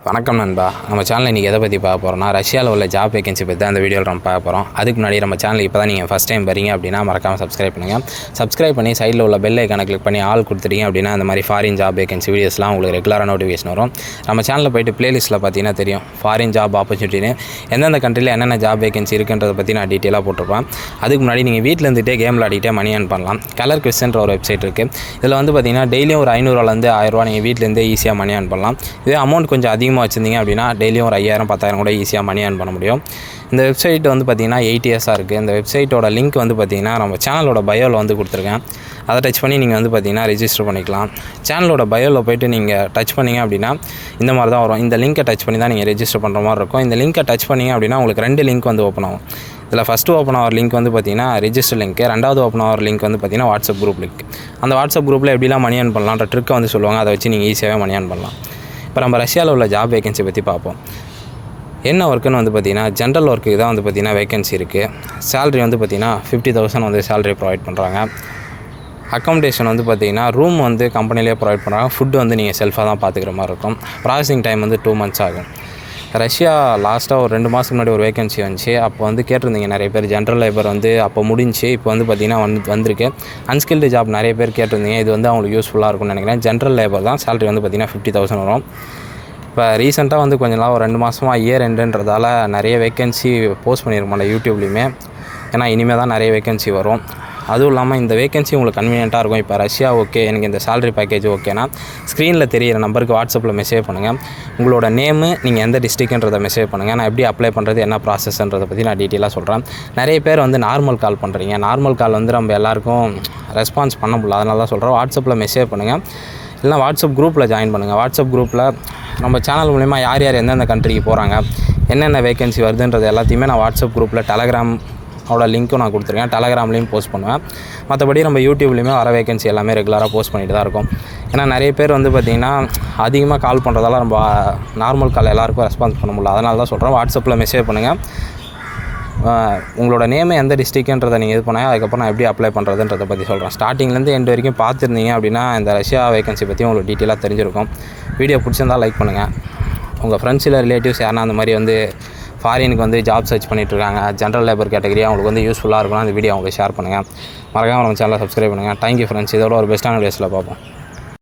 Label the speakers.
Speaker 1: வணக்கம் நண்பா. நம்ம சேனலில் இன்றைக்கி எதை பற்றி பார்க்க போகிறோம்னா, ரஷ்யாவில் உள்ள ஜாப் வேகன்சி பற்றி அந்த வீடியோவில் நம்ம பார்க்க போகிறோம். அதுக்கு முன்னாடி நம்ம சேனல் இப்போ தான் நீங்கள் ஃபஸ்ட் டைம் வரீங்க அப்படின்னா மறக்காமல் சப்ஸ்கிரைப் பண்ணுங்கள். சப்ஸ்கிரைப் பண்ணி சைடில் உள்ள பெல் ஐக்கானை கிளிக் பண்ணி ஆல் கொடுத்துட்டீங்க அப்படின்னா அந்த மாதிரி ஃபாரின் ஜாப் வேகன்சி வீடியோஸ்லாம் உங்களுக்கு ரெகுலராக நோட்டிஃபிகேஷன் வரும். நம்ம சேனலில் போய்ட்டு ப்ளேலிஸ்ட்டில் பார்த்தீங்கன்னா தெரியும் ஃபாரின் ஜாப் ஆப்பர்ச்சுனிட்டின்னு எந்தெந்த கண்ட்ரியில் என்னென்ன ஜாப் வேகன்சி இருக்குன்றதை பற்றி நான் டீட்டெயிலாக போட்டிருப்பேன். அதுக்கு முன்னாடி நீங்கள் வீட்டில் இருந்துகிட்டே கேம் விளையாடிட்டே மணி ஏர்ன் பண்ணலாம். கலர் குவிஸ்ன்ற ஒரு வெப்சைட் இருக்குது. இதில் வந்து பார்த்தீங்கன்னா டெய்லியும் ஒரு 500 1000 நீங்கள் வீட்டிலேருந்தே ஈஸியாக மணி ஏர்ன் பண்ணலாம். இதே அமௌண்ட் கொஞ்சம் அதிகமாக வச்சுருந்தீங்க அப்படின்னா டெய்லியும் ஒரு 5000 10,000 கூட ஈஸியாக மணி ஏர்ன் பண்ண முடியும். இந்த வெப்சைட் வந்து பார்த்திங்கன்னா 8 இயர்ஸாக இருக்குது. இந்த வெப்சைட்டோட லிங்க் வந்து பார்த்திங்கன்னா நம்ம சேனலோட பயோவில் வந்து கொடுத்துருக்கேன். அதை டச் பண்ணி நீங்கள் வந்து பார்த்திங்கன்னா ரெஜிஸ்டர் பண்ணிக்கலாம். சேனலோட பயோவில் போய்ட்டு நீங்கள் டச் பண்ணிங்க அப்படின்னா இந்த மாதிரி தான் வரும். இந்த லிங்க்கை டச் பண்ணி தான் நீங்கள் ரெஜிஸ்டர் பண்ணுற மாதிரி இருக்கும். இந்த லிங்க்கை டச் பண்ணிங்க அப்படின்னா உங்களுக்கு 2 லிங்க் வந்து ஓப்பன் ஆகும். இதில் ஃபஸ்ட்டு ஓப்பன் ஆகிற லிங்க் வந்து பார்த்திங்கன்னா ரெஜிஸ்டர் லிங்க், ரெண்டாவது ஓப்பன் ஆகிற லிங்க் வந்து பார்த்திங்கன்னா வாட்ஸ்அப் குரூப் லிங்க். அந்த வாட்ஸ்அப் குரூப்பில் எப்படிலாம் மணி ஏர்ன் பண்ணலான்ற ட்ரிக்கை வந்து சொல்லுவாங்க. அதை வச்சு நீங்கள் ஈஸியாகவே மணி ஏர்ன் பண்ணலாம். இப்போ நம்ம ரஷ்யாவில் உள்ள ஜாப் வேகன்சி பற்றி பார்ப்போம். என்ன ஒர்க்குன்னு வந்து பார்த்திங்கன்னா ஜென்ரல் ஒர்க்குக்கு தான் வந்து பார்த்திங்கன்னா வேகன்சி இருக்குது. சேலரி வந்து பார்த்திங்கன்னா 50,000 வந்து சேலரி ப்ரொவைட் பண்ணுறாங்க. அக்காமடேஷன் வந்து பார்த்திங்கன்னா ரூம் வந்து கம்பெனிலே ப்ரொவைட் பண்ணுறாங்க. ஃபுட்டு வந்து நீங்கள் செல்ஃபாக தான் பார்த்துக்கிற மாதிரி இருக்கும். ப்ராசஸிங் டைம் வந்து 2 months ஆகும். ரஷ்யா லாஸ்ட்டாக ஒரு 2 மாதத்துக்கு முன்னாடி ஒரு வேகன்சி வந்துச்சு. அப்போ வந்து கேட்டிருந்தீங்க நிறைய பேர். ஜென்ரல் லேபர் வந்து அப்போ முடிஞ்சு இப்போ வந்து பார்த்திங்கன்னா வந்திருக்கு. அன்ஸ்கில்டு ஜாப் நிறைய பேர் கேட்டிருந்தீங்க. இது வந்து அவங்களுக்கு யூஸ்ஃபுல்லாக இருக்கும்னு நினைக்கிறேன். ஜென்ரல் லேபர் தான் சேலரி வந்து பார்த்திங்கன்னா 50,000 வரும். இப்போ ரீசெண்டாக வந்து கொஞ்ச நாள் ஒரு 2 மாதமாக இயர் எண்டுன்றதால நிறைய வேகன்சி போஸ்ட் பண்ணியிருக்கோம்ல யூடியூப்லேயுமே. ஏன்னா இனிமேல் தான் நிறைய வேகன்சி வரும். அதுவும் இல்லாமல் இந்த வேகன்சி உங்களுக்கு கன்வீனியண்ட்டாக இருக்கும். இப்போ ரஷ்யா ஓகே, எனக்கு இந்த சேலரி பேக்கேஜ் ஓகேனா ஸ்க்ரீனில் தெரியிற நம்பருக்கு வாட்ஸ்அப்பில் மெசேஜ் பண்ணுங்கள். உங்களோட நேமு, நீங்கள் எந்த டிஸ்ட்ரிக்ட்ன்றதை மெசேஜ் பண்ணுங்கள். நான் எப்படி அப்ளை பண்ணுறது, என்ன ப்ராசஸ்ன்றதை பற்றி நான் டீட்டெயிலாக சொல்கிறேன். நிறைய பேர் வந்து நார்மல் கால் பண்ணுறீங்க. நார்மல் கால் வந்து நம்ம எல்லாருக்கும் ரெஸ்பான்ஸ் பண்ண முடியல. அதனால தான் சொல்கிறேன், வாட்ஸ்அப்பில் மெசேஜ் பண்ணுங்கள். இல்லைனா வாட்ஸ்அப் குரூப்பில் ஜாயின் பண்ணுங்கள். வாட்ஸ்அப் குரூப்பில் நம்ம சேனல் மூலிமா யார் யார் எந்தெந்த கண்ட்ரிக்கு போகிறாங்க, என்னென்ன வேகன்சி வருதுன்றது எல்லாத்தையுமே நான் வாட்ஸ்அப் குரூப்பில் டெலகிராமோட லிங்க்கும் நான் கொடுத்துருக்கேன். டெலகிராம்லேயும் போஸ்ட் பண்ணுவேன். மற்றபடி நம்ம யூடியூப்லேயுமே வர வேகன்சி எல்லாமே ரெகுலராக போஸ்ட் பண்ணிட்டு தான் இருக்கும். ஏன்னா நிறைய பேர் வந்து பார்த்திங்கன்னா அதிகமாக கால் பண்ணுறதால நம்ம நார்மல் கால் எல்லாேருக்கும் ரெஸ்பான்ஸ் பண்ண முடியல. அதனால தான் சொல்கிறேன், வாட்ஸ்அப்பில் மெசேஜ் பண்ணுங்கள். உங்களோட நேமு எந்த டிஸ்ட்ரிக்ட்ன்றதை நீங்கள் இது பண்ணால் அதுக்கப்புறம் நான் எப்படி அப்ளை பண்ணுறதுன்றதை பற்றி சொல்கிறேன். ஸ்டார்டிங்லேருந்து எண்டு வரைக்கும் பார்த்துருந்தீங்க அப்படின்னா இந்த ரஷ்யா வேகன்சி பற்றி உங்களுக்கு டீட்டெயிலாக தெரிஞ்சிருக்கும். வீடியோ பிடிச்சிருந்தால் லைக் பண்ணுங்கள். உங்கள் ஃப்ரெண்ட்ஸ் இல்லை ரிலேட்டிவ்ஸ் யாருன்னா அந்த மாதிரி வந்து ஃபாரினுக்கு வந்து ஜாப் சர்ச் பண்ணிகிட்ருக்காங்க, ஜென்ரல் லேபர் கேட்டகரி, அவங்களுக்கு வந்து யூஸ்ஃபுல்லாக இருக்கும்னா அந்த வீடியோ அவங்களுக்கு ஷேர் பண்ணுங்கள். மறக்காமல் நம்ம சேனலை சப்ஸ்கிரைப் பண்ணுங்கள். Thank you friends. இதோட ஒரு பெஸ்ட்டான வீடியோஸில் பார்ப்போம்.